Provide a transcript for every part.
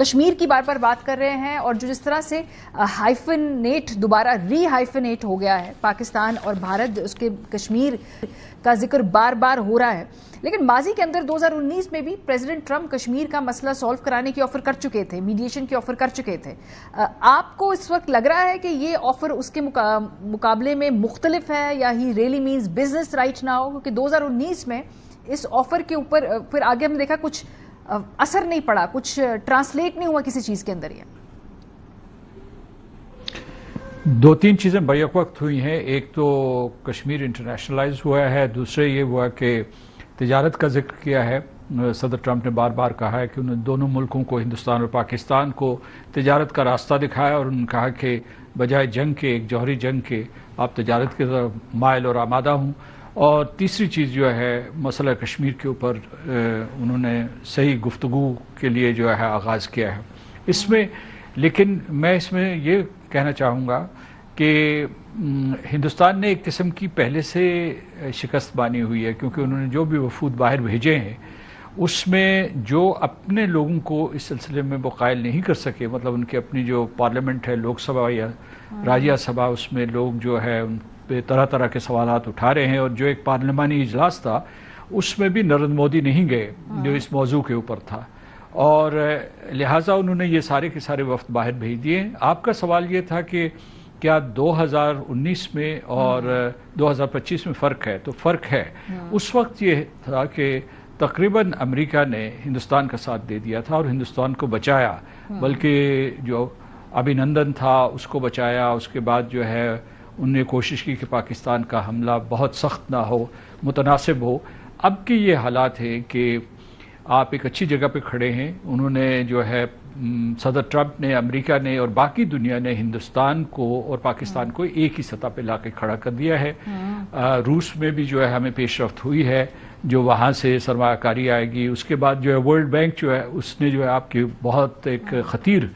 کشمیر کی بار بار بات کر رہے ہیں اور جو جس طرح سے ہائفنیٹ دوبارہ ری ہائفنیٹ ہو گیا ہے پاکستان اور بھارت، اس کے کشمیر کا ذکر بار بار ہو رہا ہے، لیکن ماضی کے اندر 2019 میں بھی پریزیڈنٹ ٹرمپ کشمیر کا مسئلہ سالو کرانے کی آفر کر چکے تھے، میڈیشن کی آفر کر چکے تھے۔ آپ کو اس وقت لگ رہا ہے کہ یہ آفر اس کے مقابلے میں مختلف ہے یا ہی really means business right now? کیونکہ 2019 میں اس آفر کے اوپر پھر آگے ہم نے دیکھا کچھ اثر نہیں پڑا، کچھ ٹرانسلیٹ نہیں ہوا کسی چیز کے اندر۔ یہ دو تین چیزیں بیک وقت ہوئی ہیں، ایک تو کشمیر انٹرنیشنلائز ہوا ہے، دوسرے یہ ہوا کہ تجارت کا ذکر کیا ہے۔ صدر ٹرمپ نے بار بار کہا ہے کہ انہوں نے دونوں ملکوں کو، ہندوستان اور پاکستان کو، تجارت کا راستہ دکھایا اور انہوں نے کہا کہ بجائے جنگ کے، ایک جوہری جنگ کے، آپ تجارت کی طرف مائل اور آمادہ ہوں۔ اور تیسری چیز جو ہے مسئلہ کشمیر کے اوپر انہوں نے صحیح گفتگو کے لیے جو ہے آغاز کیا ہے اس میں۔ لیکن میں اس میں یہ کہنا چاہوں گا کہ ہندوستان نے ایک قسم کی پہلے سے شکست مانی ہوئی ہے، کیونکہ انہوں نے جو بھی وفود باہر بھیجے ہیں اس میں جو اپنے لوگوں کو اس سلسلے میں وہ قائل نہیں کر سکے، مطلب ان کی اپنی جو پارلیمنٹ ہے، لوک سبھا یا راجیہ سبھا، اس میں لوگ جو ہے ان پہ طرح طرح کے سوالات اٹھا رہے ہیں، اور جو ایک پارلیمانی اجلاس تھا اس میں بھی نریندر مودی نہیں گئے جو اس موضوع کے اوپر تھا، اور لہٰذا انہوں نے یہ سارے کے سارے وفد باہر بھیج دیے۔ آپ کا سوال یہ تھا کہ کیا 2019 میں اور 2025 میں فرق ہے؟ تو فرق ہے۔ اس وقت یہ تھا کہ تقریباً امریکہ نے ہندوستان کا ساتھ دے دیا تھا اور ہندوستان کو بچایا، بلکہ جو ابھینندن تھا اس کو بچایا۔ اس کے بعد جو ہے انہوں نے کوشش کی کہ پاکستان کا حملہ بہت سخت نہ ہو، متناسب ہو۔ اب کی یہ حالات ہیں کہ آپ ایک اچھی جگہ پہ کھڑے ہیں۔ انہوں نے جو ہے صدر ٹرمپ نے، امریکہ نے اور باقی دنیا نے ہندوستان کو اور پاکستان کو ایک ہی سطح پہ لا کے کھڑا کر دیا ہے۔ روس میں بھی جو ہے ہمیں پیش رفت ہوئی ہے، جو وہاں سے سرمایہ کاری آئے گی۔ اس کے بعد جو ہے ورلڈ بینک جو ہے اس نے جو ہے آپ کی بہت ایک خطیر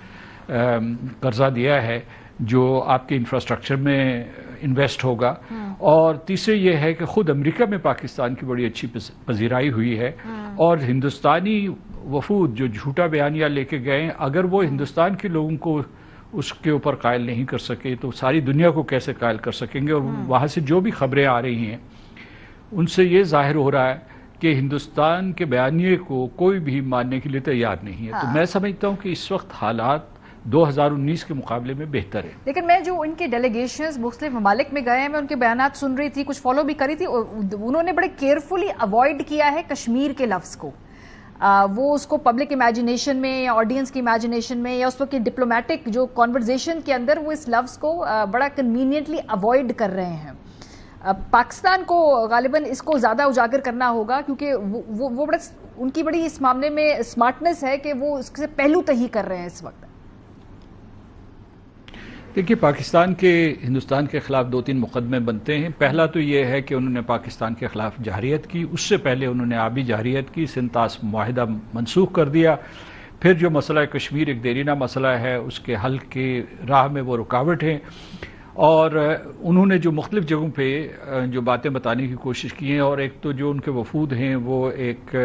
قرضہ دیا ہے جو آپ کے انفراسٹرکچر میں انویسٹ ہوگا۔ اور تیسرے یہ ہے کہ خود امریکہ میں پاکستان کی بڑی اچھی پذیرائی ہوئی ہے، اور ہندوستانی وفود جو جھوٹا بیانیہ لے کے گئے، اگر وہ ہندوستان کے لوگوں کو اس کے اوپر قائل نہیں کر سکے تو ساری دنیا کو کیسے قائل کر سکیں گے؟ اور وہاں سے جو بھی خبریں آ رہی ہیں ان سے یہ ظاہر ہو رہا ہے کہ ہندوستان کے بیانیے کو کوئی بھی ماننے کے لیے تیار نہیں ہے۔ تو میں سمجھتا ہوں کہ اس وقت حالات 2019 کے مقابلے میں بہتر ہے۔ لیکن میں جو ان کے ڈیلیگیشنز مختلف ممالک میں گئے ہیں، میں ان کے بیانات سن رہی تھی، کچھ فالو بھی کری تھی، انہوں نے بڑے کیئرفلی اوائڈ کیا ہے کشمیر کے لفظ کو۔ وہ اس کو پبلک امیجنیشن میں یا آڈینس کی امیجنیشن میں یا اس وقت کی ڈپلومیٹک جو کانورزیشن کے اندر وہ اس لفظ کو بڑا کنوینئنٹلی اوائڈ کر رہے ہیں۔ پاکستان کو غالباً اس کو زیادہ اجاگر کرنا ہوگا، کیونکہ وہ بڑا ان کی بڑی اس معاملے میں اسمارٹنس ہے کہ وہ اس سے پہلو تہی کر رہے ہیں اس وقت۔ دیکھیے، پاکستان کے ہندوستان کے خلاف دو تین مقدمے بنتے ہیں۔ پہلا تو یہ ہے کہ انہوں نے پاکستان کے خلاف جارحیت کی، اس سے پہلے انہوں نے آبی جارحیت کی، سنتاس معاہدہ منسوخ کر دیا۔ پھر جو مسئلہ کشمیر ایک دیرینہ مسئلہ ہے، اس کے حل کے راہ میں وہ رکاوٹ ہیں، اور انہوں نے جو مختلف جگہوں پہ جو باتیں بتانے کی کوشش کی ہیں، اور ایک تو جو ان کے وفود ہیں وہ ایک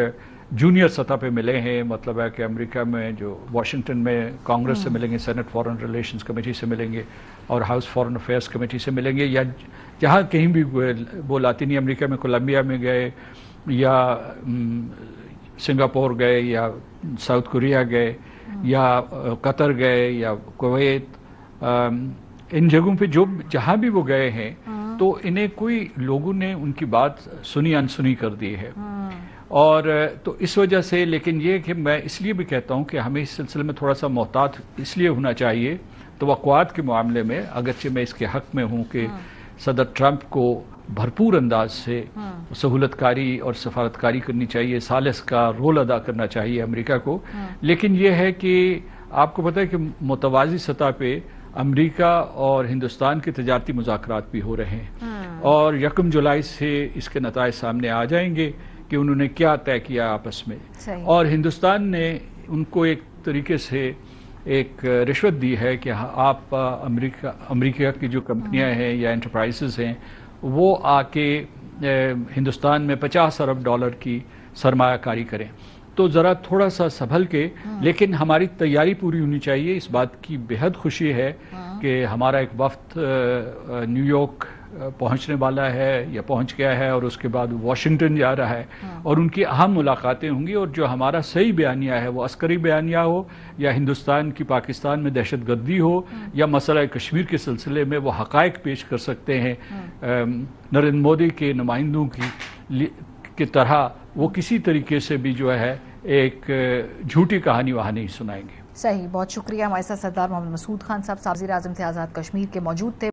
جونیئر سطح پہ ملے ہیں، مطلب ہے کہ امریکہ میں جو واشنگٹن میں کانگریس سے ملیں گے، سینٹ فارن ریلیشنز کمیٹی سے ملیں گے اور ہاؤس فارن افیئرس کمیٹی سے ملیں گے، یا جہاں کہیں بھی وہ لاطینی امریکہ میں کولمبیا میں گئے یا سنگاپور گئے یا ساؤتھ کوریا گئے یا قطر گئے یا کویت، ان جگہوں پہ جہاں بھی وہ گئے ہیں تو انہیں کوئی لوگوں نے ان کی بات سنی انسنی کر دی ہے، اور تو اس وجہ سے۔ لیکن یہ کہ میں اس لیے بھی کہتا ہوں کہ ہمیں اس سلسلے میں تھوڑا سا محتاط اس لیے ہونا چاہیے توقعات کے معاملے میں، اگرچہ میں اس کے حق میں ہوں کہ صدر ٹرمپ کو بھرپور انداز سے سہولت کاری اور سفارت کاری کرنی چاہیے، ثالث کا رول ادا کرنا چاہیے امریکہ کو، لیکن یہ ہے کہ آپ کو پتہ ہے کہ متوازی سطح پہ امریکہ اور ہندوستان کے تجارتی مذاکرات بھی ہو رہے ہیں، اور 1 جولائی سے اس کے نتائج سامنے آ جائیں گے کہ انہوں نے کیا طے کیا آپس میں، اور ہندوستان نے ان کو ایک طریقے سے ایک رشوت دی ہے کہ آپ امریکہ کی جو کمپنیاں ہیں یا انٹرپرائزز ہیں وہ آ کے ہندوستان میں $50 ارب کی سرمایہ کاری کریں۔ تو ذرا تھوڑا سا سنبھل کے، لیکن ہماری تیاری پوری ہونی چاہیے. اس بات کی بہت خوشی ہے کہ ہمارا ایک وفد نیو یارک پہنچنے والا ہے یا پہنچ گیا ہے، اور اس کے بعد واشنگٹن جا رہا ہے، اور ان کی اہم ملاقاتیں ہوں گی. اور جو ہمارا صحیح بیانیہ ہے، وہ عسکری بیانیہ ہو یا ہندوستان کی پاکستان میں دہشت گردی ہو یا مسئلہ کشمیر کے سلسلے میں، وہ حقائق پیش کر سکتے ہیں. نریندر مودی کے نمائندوں کی طرح وہ کسی طریقے سے بھی جو ہے ایک جھوٹی کہانی وہاں نہیں سنائیں گے. صحیح. بہت شکریہ. ہمارے ساتھ سردار محمد مسعود خان صاحب، وزیر اعظم تھے آزاد کشمیر کے، موجود تھے.